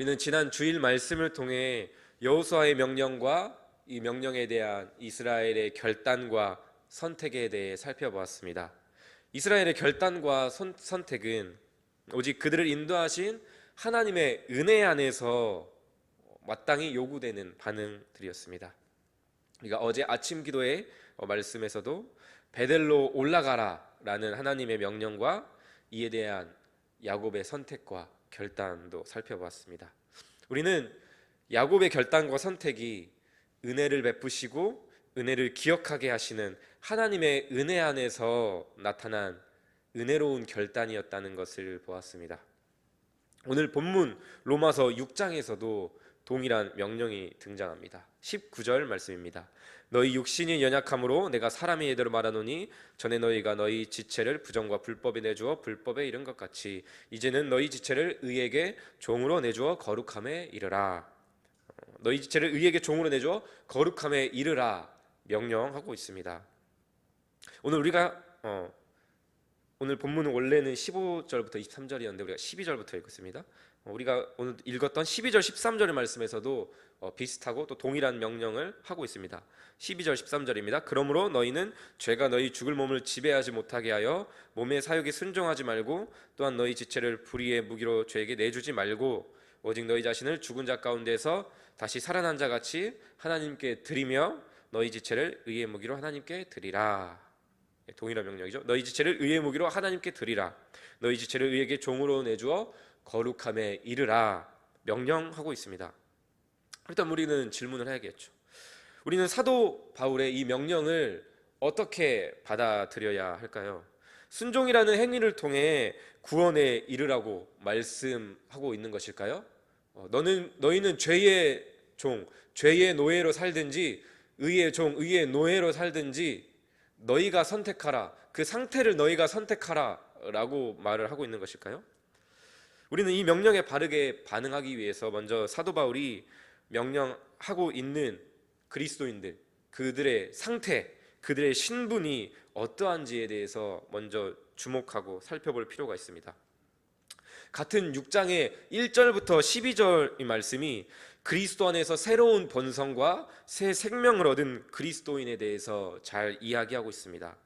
우리는 지난 주일 말씀을 통해 여호수아의 명령과 이 명령에 대한 이스라엘의 결단과 선택에 대해 살펴보았습니다. 이스라엘의 결단과 선택은 오직 그들을 인도하신 하나님의 은혜 안에서 마땅히 요구되는 반응들이었습니다. 우리가 어제 아침 기도의 말씀에서도 베델로 올라가라 라는 하나님의 명령과 이에 대한 야곱의 선택과 결단도 살펴보았습니다. 우리는 야곱의 결단과 선택이 은혜를 베푸시고 은혜를 기억하게 하시는 하나님의 은혜 안에서 나타난 은혜로운 결단이었다는 것을 보았습니다. 오늘 본문 로마서 6장에서도 동일한 명령이 등장합니다. 19절 말씀입니다. 너희 육신이 연약함으로 내가 사람의 예대로 말하노니 전에 너희가 너희 지체를 부정과 불법에 내주어 불법에 이른 것 같이 이제는 너희 지체를 의에게 종으로 내주어 거룩함에 이르라. 너희 지체를 의에게 종으로 내주어 거룩함에 이르라 명령하고 있습니다. 오늘 본문은 원래는 15절부터 23절이었는데 우리가 12절부터 읽었습니다. 우리가 오늘 읽었던 12절 13절의 말씀에서도 비슷하고 또 동일한 명령을 하고 있습니다. 12절 13절입니다. 그러므로 너희는 죄가 너희 죽을 몸을 지배하지 못하게 하여 몸의 사욕에 순종하지 말고 또한 너희 지체를 불의의 무기로 죄에게 내주지 말고 오직 너희 자신을 죽은 자 가운데서 다시 살아난 자 같이 하나님께 드리며 너희 지체를 의의 무기로 하나님께 드리라. 동일한 명령이죠. 너희 지체를 의의 무기로 하나님께 드리라. 너희 지체를 의에게 종으로 내주어 거룩함에 이르라 명령하고 있습니다. 일단 우리는 질문을 해야겠죠. 우리는 사도 바울의 이 명령을 어떻게 받아들여야 할까요? 순종이라는 행위를 통해 구원에 이르라고 말씀하고 있는 것일까요? 너희는 죄의 종, 죄의 노예로 살든지 의의 종, 의의 노예로 살든지 너희가 선택하라, 그 상태를 너희가 선택하라 라고 말을 하고 있는 것일까요? 우리는 이 명령에 바르게 반응하기 위해서 먼저 사도 바울이 명령하고 있는 그리스도인들, 그들의 상태, 그들의 신분이 어떠한지에 대해서 먼저 주목하고 살펴볼 필요가 있습니다. 같은 6장의 1절부터 12절의 말씀이 그리스도 안에서 새로운 본성과 새 생명을 얻은 그리스도인에 대해서 잘 이야기하고 있습니다.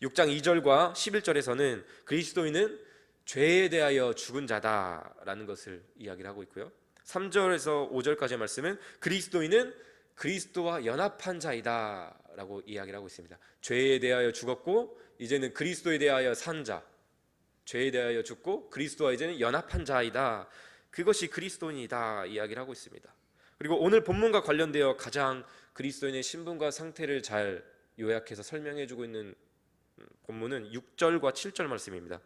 6장 2절과 11절에서는 그리스도인은 죄에 대하여 죽은 자다라는 것을 이야기를 하고 있고요. 3절에서 5절까지의 말씀은 그리스도인은 그리스도와 연합한 자이다 라고 이야기를 하고 있습니다. 죄에 대하여 죽었고 이제는 그리스도에 대하여 산 자, 죄에 대하여 죽고 그리스도와 이제는 연합한 자이다, 그것이 그리스도인이다 이야기를 하고 있습니다. 그리고 오늘 본문과 관련되어 가장 그리스도인의 신분과 상태를 잘 요약해서 설명해주고 있는 본문은 6절과 7절 말씀입니다.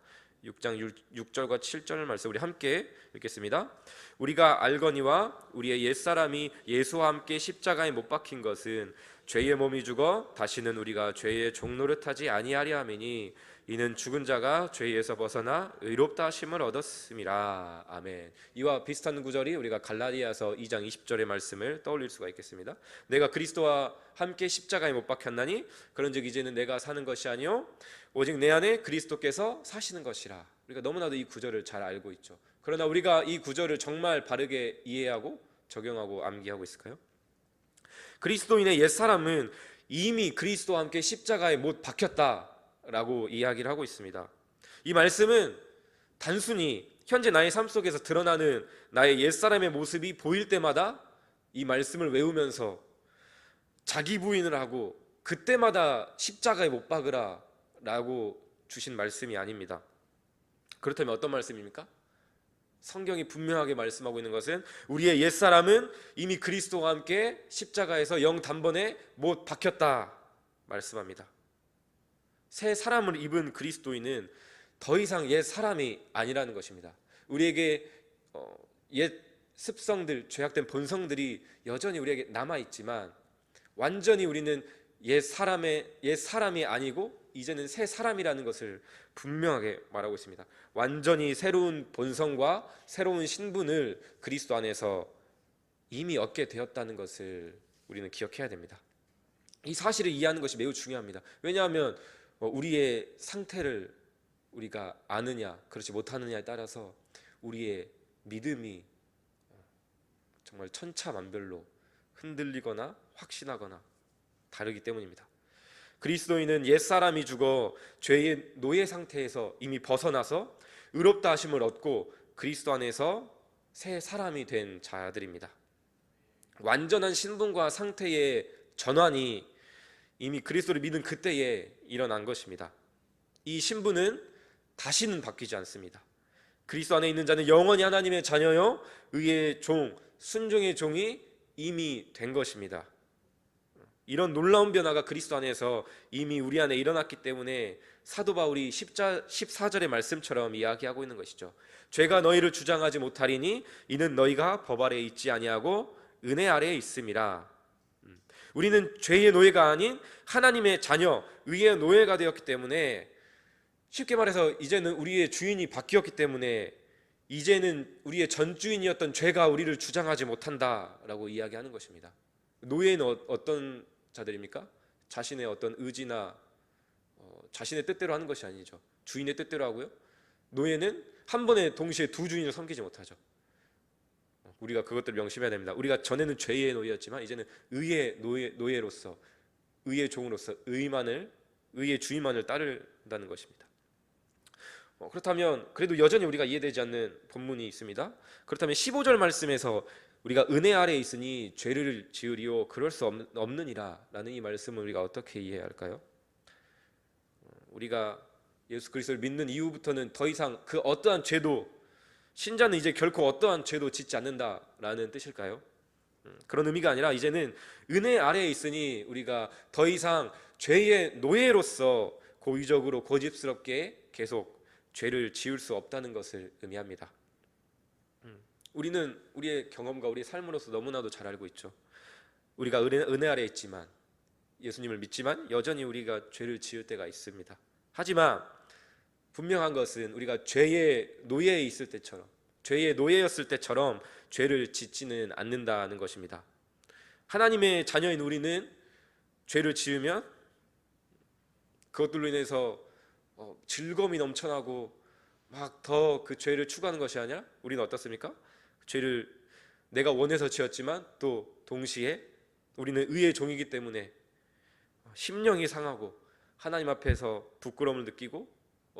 6장 6절과 7절 말씀 우리 함께 읽겠습니다. 우리가 알거니와 우리의 옛사람이 예수와 함께 십자가에 못 박힌 것은 죄의 몸이 죽어 다시는 우리가 죄의 종노릇하지 아니하려 함이니 이는 죽은 자가 죄에서 벗어나 의롭다 하심을 얻었음이라. 아멘. 이와 비슷한 구절이 우리가 갈라디아서 2장 20절의 말씀을 떠올릴 수가 있겠습니다. 내가 그리스도와 함께 십자가에 못 박혔나니 그런즉 이제는 내가 사는 것이 아니요 오직 내 안에 그리스도께서 사시는 것이라. 우리가 너무나도 이 구절을 잘 알고 있죠. 그러나 우리가 이 구절을 정말 바르게 이해하고 적용하고 암기하고 있을까요? 그리스도인의 옛사람은 이미 그리스도와 함께 십자가에 못 박혔다라고 이야기를 하고 있습니다. 이 말씀은 단순히 현재 나의 삶 속에서 드러나는 나의 옛사람의 모습이 보일 때마다 이 말씀을 외우면서 자기 부인을 하고 그때마다 십자가에 못 박으라 라고 주신 말씀이 아닙니다. 그렇다면 어떤 말씀입니까? 성경이 분명하게 말씀하고 있는 것은 우리의 옛사람은 이미 그리스도와 함께 십자가에서 영 단번에 못 박혔다 말씀합니다. 새 사람을 입은 그리스도인은 더 이상 옛 사람이 아니라는 것입니다. 우리에게 옛 습성들, 죄악된 본성들이 여전히 우리에게 남아있지만 완전히 우리는 옛 사람이 아니고 이제는 새 사람이라는 것을 분명하게 말하고 있습니다. 완전히 새로운 본성과 새로운 신분을 그리스도 안에서 이미 얻게 되었다는 것을 우리는 기억해야 됩니다. 이 사실을 이해하는 것이 매우 중요합니다. 왜냐하면 우리의 상태를 우리가 아느냐 그렇지 못하느냐에 따라서 우리의 믿음이 정말 천차만별로 흔들리거나 확신하거나 다르기 때문입니다. 그리스도인은 옛사람이 죽어 죄의 노예 상태에서 이미 벗어나서 의롭다 하심을 얻고 그리스도 안에서 새 사람이 된 자들입니다. 완전한 신분과 상태의 전환이 이미 그리스도를 믿은 그때에 일어난 것입니다. 이 신분은 다시는 바뀌지 않습니다. 그리스도 안에 있는 자는 영원히 하나님의 자녀요 의의 종, 순종의 종이 이미 된 것입니다. 이런 놀라운 변화가 그리스도 안에서 이미 우리 안에 일어났기 때문에 사도 바울이 14절의 말씀처럼 이야기하고 있는 것이죠. 죄가 너희를 주장하지 못하리니 이는 너희가 법 아래에 있지 아니하고 은혜 아래에 있음이라. 우리는 죄의 노예가 아닌 하나님의 자녀, 의의 노예가 되었기 때문에, 쉽게 말해서 이제는 우리의 주인이 바뀌었기 때문에 이제는 우리의 전 주인이었던 죄가 우리를 주장하지 못한다라고 이야기하는 것입니다. 노예는 어떤 자들입니까? 자신의 어떤 의지나 자신의 뜻대로 하는 것이 아니죠. 주인의 뜻대로 하고요. 노예는 한 번에 동시에 두 주인을 섬기지 못하죠. 우리가 그것들을 명심해야 됩니다. 우리가 전에는 죄의 노예였지만 이제는 의의 노예로서, 의의 종으로서 의의 주인만을 따른다는 것입니다. 그렇다면 그래도 여전히 우리가 이해되지 않는 본문이 있습니다. 그렇다면 15절 말씀에서 우리가 은혜 아래에 있으니 죄를 지으리오 그럴 수 없느니라 라는 이 말씀을 우리가 어떻게 이해해야 할까요? 우리가 예수 그리스도를 믿는 이후부터는 더 이상 그 어떠한 죄도, 신자는 이제 결코 어떠한 죄도 짓지 않는다라는 뜻일까요? 그런 의미가 아니라 이제는 은혜 아래에 있으니 우리가 더 이상 죄의 노예로서 고의적으로 고집스럽게 계속 죄를 지을 수 없다는 것을 의미합니다. 우리는 우리의 경험과 우리의 삶으로서 너무나도 잘 알고 있죠. 우리가 은혜 아래에 있지만, 예수님을 믿지만 여전히 우리가 죄를 지을 때가 있습니다. 하지만 분명한 것은 우리가 죄의 노예에 있을 때처럼, 죄의 노예였을 때처럼 죄를 짓지는 않는다는 것입니다. 하나님의 자녀인 우리는 죄를 지으면 그것들로 인해서 즐거움이 넘쳐나고 막 더 그 죄를 추구하는 것이 아니라 우리는 어떻습니까? 죄를 내가 원해서 지었지만 또 동시에 우리는 의의 종이기 때문에 심령이 상하고 하나님 앞에서 부끄러움을 느끼고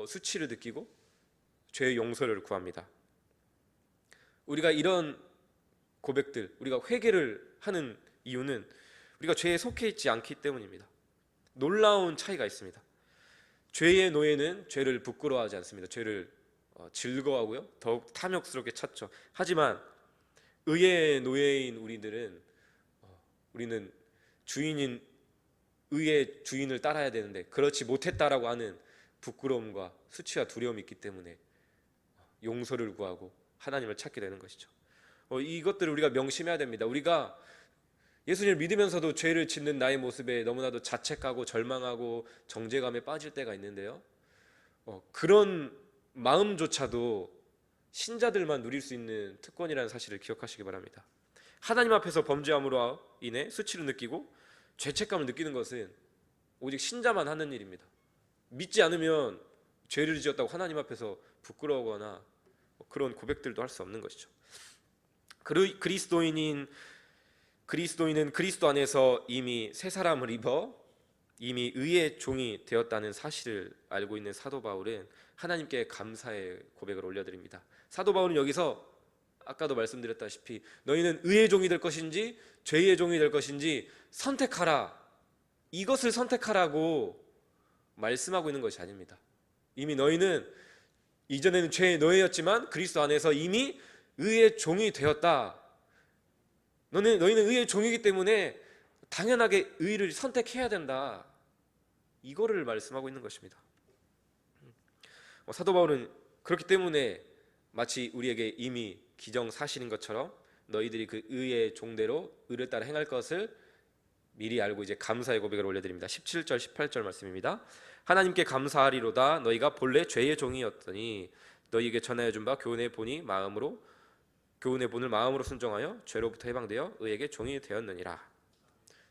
수치를 느끼고 죄의 용서를 구합니다. 우리가 이런 고백들, 우리가 회개를 하는 이유는 우리가 죄에 속해 있지 않기 때문입니다. 놀라운 차이가 있습니다. 죄의 노예는 죄를 부끄러워하지 않습니다. 죄를 즐거워하고요, 더욱 탐욕스럽게 찾죠. 하지만 의의 노예인 우리는 주인인 의의 주인을 따라야 되는데 그렇지 못했다라고 하는 부끄러움과 수치와 두려움이 있기 때문에 용서를 구하고 하나님을 찾게 되는 것이죠. 이것들을 우리가 명심해야 됩니다. 우리가 예수님을 믿으면서도 죄를 짓는 나의 모습에 너무나도 자책하고 절망하고 정죄감에 빠질 때가 있는데요, 그런 마음조차도 신자들만 누릴 수 있는 특권이라는 사실을 기억하시기 바랍니다. 하나님 앞에서 범죄함으로 인해 수치를 느끼고 죄책감을 느끼는 것은 오직 신자만 하는 일입니다. 믿지 않으면 죄를 지었다고 하나님 앞에서 부끄러워하거나 그런 고백들도 할 수 없는 것이죠. 그리스도인은 그리스도 안에서 이미 새 사람을 입어 이미 의의 종이 되었다는 사실을 알고 있는 사도 바울은 하나님께 감사의 고백을 올려드립니다. 사도 바울은 여기서 아까도 말씀드렸다시피 너희는 의의 종이 될 것인지 죄의 종이 될 것인지 선택하라, 이것을 선택하라고 말씀하고 있는 것이 아닙니다. 이미 너희는 이전에는 죄의 노예였지만 그리스도 안에서 이미 의의 종이 되었다. 너희는 의의 종이기 때문에 당연하게 의를 선택해야 된다. 이거를 말씀하고 있는 것입니다. 사도 바울은 그렇기 때문에 마치 우리에게 이미 기정사실인 것처럼 너희들이 그 의의 종대로 의를 따라 행할 것을 미리 알고 이제 감사의 고백을 올려드립니다. 17절 18절 말씀입니다. 하나님께 감사하리로다. 너희가 본래 죄의 종이었더니 너희에게 전하여 준 바 교훈의 본을 마음으로 순종하여 죄로부터 해방되어 의에게 종이 되었느니라.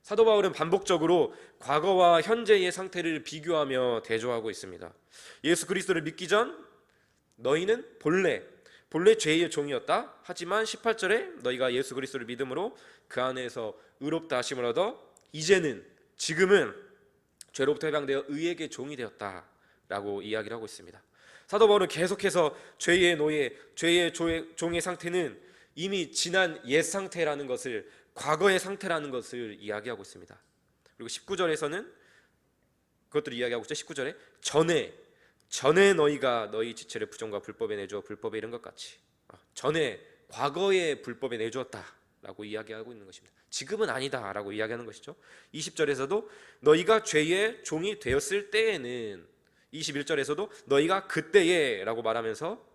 사도 바울은 반복적으로 과거와 현재의 상태를 비교하며 대조하고 있습니다. 예수 그리스도를 믿기 전 너희는 본래 본래 죄의 종이었다. 하지만 18절에 너희가 예수 그리스도를 믿음으로 그 안에서 의롭다 하심을 얻어 이제는 지금은 죄로부터 해방되어 의에게 종이 되었다라고 이야기를 하고 있습니다. 사도 바울은 계속해서 죄의 노예, 죄의 종의 상태는 이미 지난 옛 상태라는 것을, 과거의 상태라는 것을 이야기하고 있습니다. 그리고 19절에서는 그것들을 이야기하고 있죠. 19절에 전에 너희가 너희 지체를 부정과 불법에 내주어 불법에 이른 것 같이, 전에 과거의 불법에 내주었다라고 이야기하고 있는 것입니다. 지금은 아니다라고 이야기하는 것이죠. 20절에서도 너희가 죄의 종이 되었을 때에는, 21절에서도 너희가 그때에라고 말하면서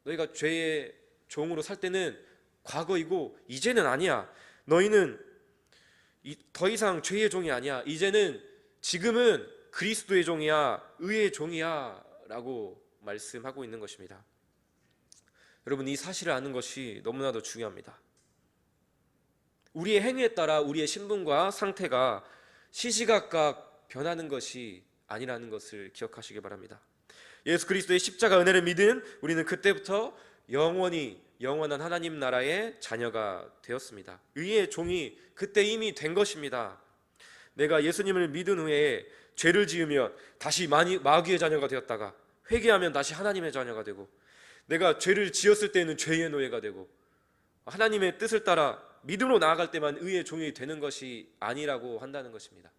너희가 죄의 종으로 살 때는 과거이고 이제는 아니야. 너희는 더 이상 죄의 종이 아니야. 이제는 지금은 그리스도의 종이야, 의의 종이야 라고 말씀하고 있는 것입니다. 여러분, 이 사실을 아는 것이 너무나도 중요합니다. 우리의 행위에 따라 우리의 신분과 상태가 시시각각 변하는 것이 아니라는 것을 기억하시기 바랍니다. 예수 그리스도의 십자가 은혜를 믿은 우리는 그때부터 영원한 하나님 나라의 자녀가 되었습니다. 의의 종이 그때 이미 된 것입니다. 내가 예수님을 믿은 후에 죄를 지으면 다시 마귀의 자녀가 되었다가 회개하면 다시 하나님의 자녀가 되고, 내가 죄를 지었을 때는 죄의 노예가 되고, 하나님의 뜻을 따라 믿음으로 나아갈 때만 의의 종이 되는 것이 아니라고 한다는 것입니다.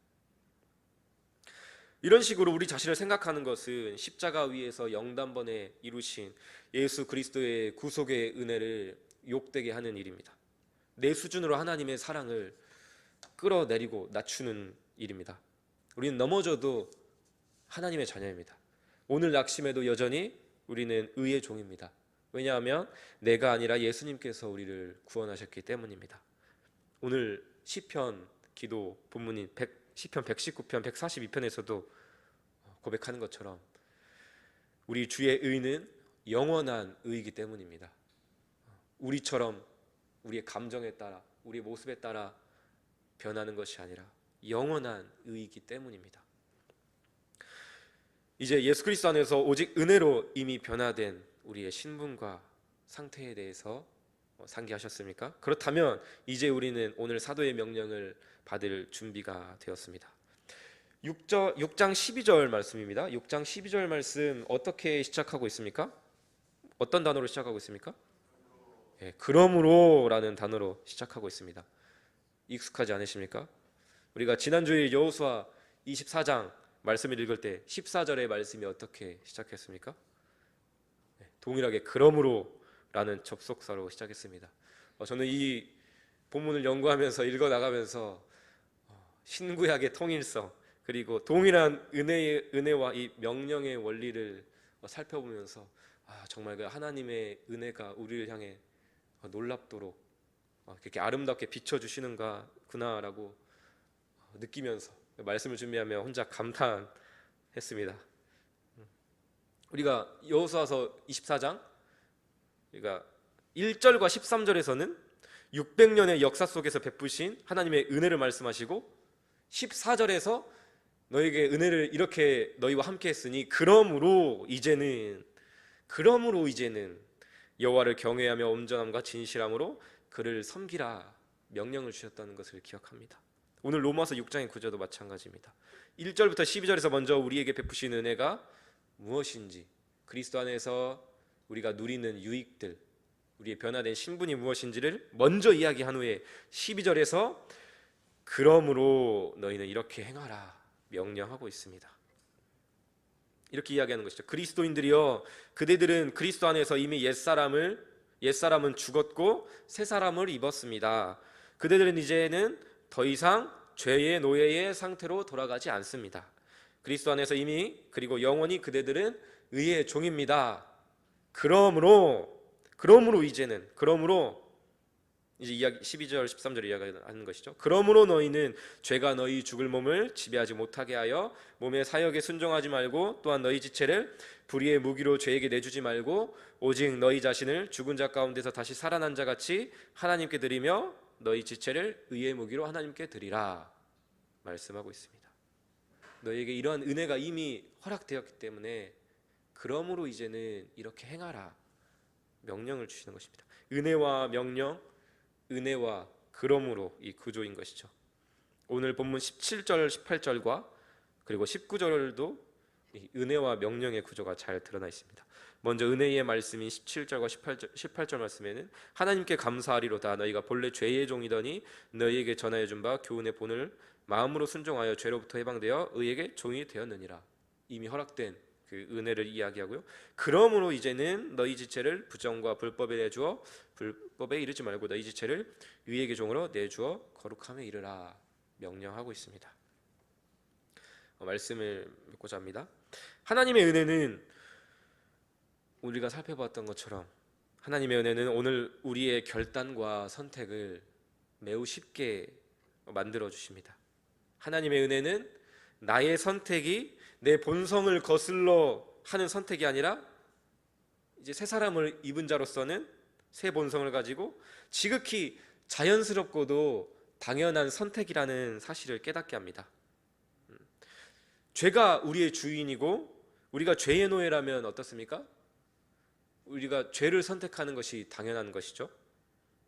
이런 식으로 우리 자신을 생각하는 것은 십자가 위에서 영단번에 이루신 예수 그리스도의 구속의 은혜를 욕되게 하는 일입니다. 내 수준으로 하나님의 사랑을 끌어내리고 낮추는 일입니다. 우리는 넘어져도 하나님의 자녀입니다. 오늘 낙심해도 여전히 우리는 의의 종입니다. 왜냐하면 내가 아니라 예수님께서 우리를 구원하셨기 때문입니다. 오늘 시편 기도 본문인 시편 119편 142편에서도 고백하는 것처럼 우리 주의 의는 영원한 의이기 때문입니다. 우리처럼 우리의 감정에 따라, 우리의 모습에 따라 변하는 것이 아니라 영원한 의이기 때문입니다. 이제 예수 그리스도 안에서 오직 은혜로 이미 변화된 우리의 신분과 상태에 대해서 상기하셨습니까? 그렇다면 이제 우리는 오늘 사도의 명령을 받을 준비가 되었습니다. 6장 12절 말씀입니다. 6장 12절 말씀 어떻게 시작하고 있습니까? 어떤 단어로 시작하고 있습니까? 그러므로라는 단어로 시작하고 있습니다. 익숙하지 않으십니까? 우리가 지난주에 여호수아 24장 말씀을 읽을 때 14절의 말씀이 어떻게 시작했습니까? 동일하게 그러므로라는 접속사로 시작했습니다. 저는 이 본문을 연구하면서 읽어나가면서 신구약의 통일성, 그리고 동일한 은혜와 이 명령의 원리를 살펴보면서 정말 그 하나님의 은혜가 우리를 향해 놀랍도록 그렇게 아름답게 비춰주시는구나라고 느끼면서 말씀을 준비하며 혼자 감탄했습니다. 우리가 여호수아서 24장 그러니까 1절과 13절에서는 600년의 역사 속에서 베푸신 하나님의 은혜를 말씀하시고, 14절에서 너에게 은혜를 이렇게 너희와 함께 했으니 그러므로 이제는 여호와를 경외하며 온전함과 진실함으로 그를 섬기라 명령을 주셨다는 것을 기억합니다. 오늘 로마서 6장의 구절도 마찬가지입니다. 1절부터 12절에서 먼저 우리에게 베푸신 은혜가 무엇인지, 그리스도 안에서 우리가 누리는 유익들, 우리의 변화된 신분이 무엇인지를 먼저 이야기한 후에 12절에서 그러므로 너희는 이렇게 행하라 명령하고 있습니다. 이렇게 이야기하는 것이죠. 그리스도인들이여, 그대들은 그리스도 안에서 이미 옛사람은 죽었고 새 사람을 입었습니다. 그대들은 이제는 더 이상 죄의 노예의 상태로 돌아가지 않습니다. 그리스도 안에서 이미 그리고 영원히 그대들은 의의 종입니다. 그러므로 이제 이야기 12절 13절 이야기하는 것이죠. 그러므로 너희는 죄가 너희 죽을 몸을 지배하지 못하게 하여 몸의 사역에 순종하지 말고, 또한 너희 지체를 불의의 무기로 죄에게 내주지 말고 오직 너희 자신을 죽은 자 가운데서 다시 살아난 자 같이 하나님께 드리며 너희 지체를 의의 무기로 하나님께 드리라 말씀하고 있습니다. 너희에게 이러한 은혜가 이미 허락되었기 때문에 그러므로 이제는 이렇게 행하라 명령을 주시는 것입니다. 은혜와 명령, 은혜와 그러므로 이 구조인 것이죠. 오늘 본문 17절, 18절과 그리고 19절도 이 은혜와 명령의 구조가 잘 드러나 있습니다. 먼저 은혜의 말씀인 17절과 18절 말씀에는 하나님께 감사하리로다 너희가 본래 죄의 종이더니 너희에게 전하여 준 바 교훈의 본을 마음으로 순종하여 죄로부터 해방되어 의에게 종이 되었느니라. 이미 허락된 그 은혜를 이야기하고요. 그러므로 이제는 너희 지체를 부정과 불법에 내주어 불법에 이르지 말고 너희 지체를 의에게 종으로 내주어 거룩함에 이르라 명령하고 있습니다. 말씀을 맺고자 합니다. 하나님의 은혜는 우리가 살펴봤던 것처럼 하나님의 은혜는 오늘 우리의 결단과 선택을 매우 쉽게 만들어 주십니다. 하나님의 은혜는 나의 선택이 내 본성을 거슬러 하는 선택이 아니라 이제 새 사람을 입은 자로서는 새 본성을 가지고 지극히 자연스럽고도 당연한 선택이라는 사실을 깨닫게 합니다. 죄가 우리의 주인이고 우리가 죄의 노예라면 어떻습니까? 우리가 죄를 선택하는 것이 당연한 것이죠.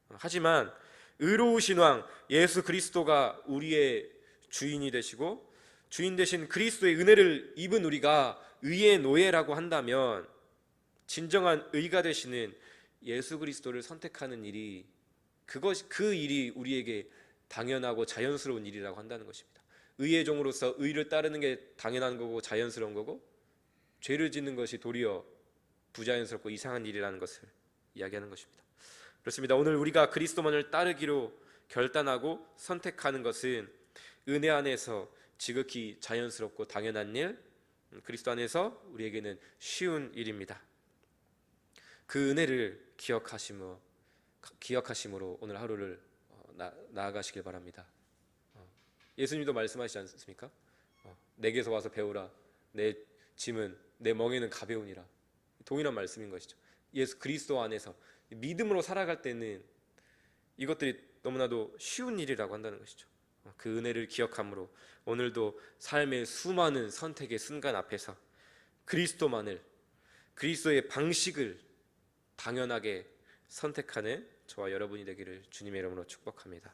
하지만 의로우신 왕 예수 그리스도가 우리의 주인이 되시고 주인 되신 그리스도의 은혜를 입은 우리가 의의 노예라고 한다면 진정한 의가 되시는 예수 그리스도를 선택하는 일이 그 일이 우리에게 당연하고 자연스러운 일이라고 한다는 것입니다. 의의 종으로서 의를 따르는 게 당연한 거고 자연스러운 거고 죄를 짓는 것이 도리어 부자연스럽고 이상한 일이라는 것을 이야기하는 것입니다. 그렇습니다. 오늘 우리가 그리스도만을 따르기로 결단하고 선택하는 것은 은혜 안에서 지극히 자연스럽고 당연한 일, 그리스도 안에서 우리에게는 쉬운 일입니다. 그 은혜를 기억하심으로 오늘 하루를 나아가시길 바랍니다. 예수님도 말씀하시지 않습니까? 내게서 와서 배우라. 내 짐은 내 멍에는 가벼우니라. 동일한 말씀인 것이죠. 예수 그리스도 안에서 믿음으로 살아갈 때는 이것들이 너무나도 쉬운 일이라고 한다는 것이죠. 그 은혜를 기억함으로 오늘도 삶의 수많은 선택의 순간 앞에서 그리스도의 방식을 당연하게 선택하는 저와 여러분이 되기를 주님의 이름으로 축복합니다.